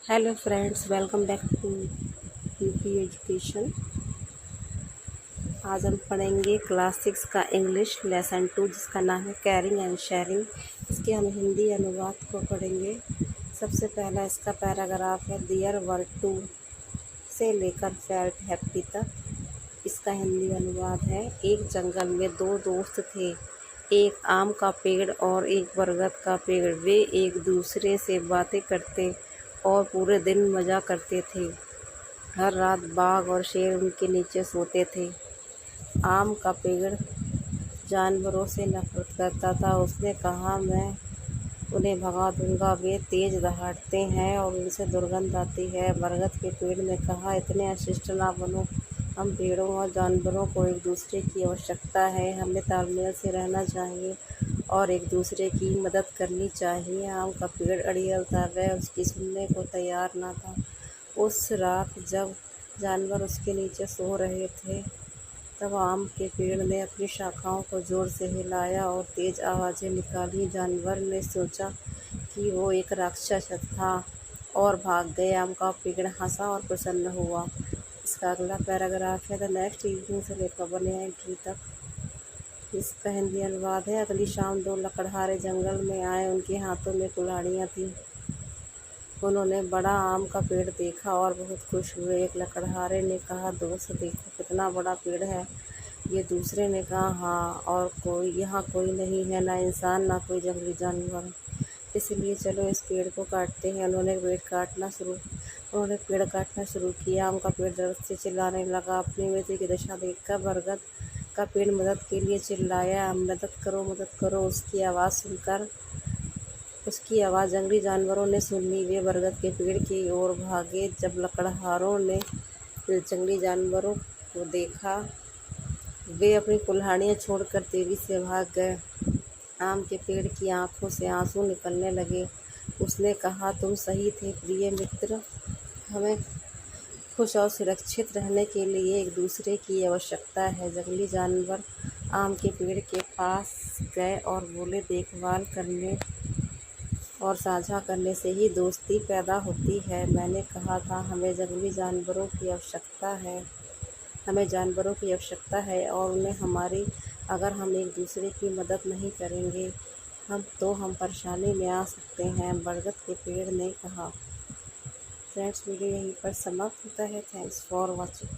Hello friends, welcome back to UP education. आज हम पढ़ेंगे क्लास 6 का इंग्लिश लेसन 2, जिसका नाम है कैरिंग एंड शेयरिंग। इसके हम हिंदी अनुवाद को पढ़ेंगे। सबसे पहला इसका पैराग्राफ है, देयर वर टू से लेकर फेल्ट हैप्पी तक। इसका हिंदी अनुवाद है, एक जंगल में दो दोस्त थे, एक आम का पेड़ और एक बरगद का पेड़। वे एक दूसरे से बातें करते और पूरे दिन मज़ा करते थे। हर रात बाघ और शेर उनके नीचे सोते थे। आम का पेड़ जानवरों से नफरत करता था। उसने कहा, मैं उन्हें भगा दूंगा, वे तेज दहाड़ते हैं और उनसे दुर्गंध आती है। बरगद के पेड़ ने कहा, इतने अशिष्ट ना बनो, हम पेड़ों और जानवरों को एक दूसरे की आवश्यकता है, हमें तालमेल से रहना चाहिए और एक दूसरे की मदद करनी चाहिए। आम का पेड़ अड़ियल था, वह उसकी सुनने को तैयार न था। उस रात जब जानवर उसके नीचे सो रहे थे, तब आम के पेड़ ने अपनी शाखाओं को जोर से हिलाया और तेज आवाज़ें निकाली। जानवर ने सोचा कि वो एक राक्षस था और भाग गए। आम का पेड़ हंसा और प्रसन्न हुआ। इसका अगला पैराग्राफ है, द नेक्स्ट इवनिंग से लेकर 1 तक। इसका हिंदी अनुवाद है, अगली शाम दो लकड़हारे जंगल में आए। उनके हाथों में कुल्हाड़ियाँ थीं। उन्होंने बड़ा आम का पेड़ देखा और बहुत खुश हुए। एक लकड़हारे ने कहा, दोस्त देखो कितना बड़ा पेड़ है। ये दूसरे ने कहा, हाँ, और यहाँ कोई नहीं है, ना इंसान ना कोई जंगली जानवर, इसलिए चलो इस पेड़ को काटते हैं। उन्होंने पेड़ काटना शुरू किया। आम का पेड़ दर्द से चिल्लाने लगा। अपनी मृत्यु की दशा देखकर बरगद का पेड़ मदद के लिए चिल्लाया, मदद करो। उसकी आवाज़ जंगली जानवरों ने सुन ली। वे बरगद के पेड़ की ओर भागे। जब लकड़हारों ने जंगली जानवरों को देखा, वे अपनी कुल्हाड़ियाँ छोड़कर तेजी से भाग गए। आम के पेड़ की आंखों से आंसू निकलने लगे। उसने कहा, तुम सही थे प्रिय मित्र, हमें खुश और सुरक्षित रहने के लिए एक दूसरे की आवश्यकता है। जंगली जानवर आम के पेड़ के पास गए और बोले, देखभाल करने और साझा करने से ही दोस्ती पैदा होती है। मैंने कहा था, हमें जानवरों की आवश्यकता है और अगर हम एक दूसरे की मदद नहीं करेंगे हम परेशानी में आ सकते हैं, बरगद के पेड़ ने कहा। फ्रेंड्स, वीडियो यहीं पर समाप्त होता है। Thanks for watching.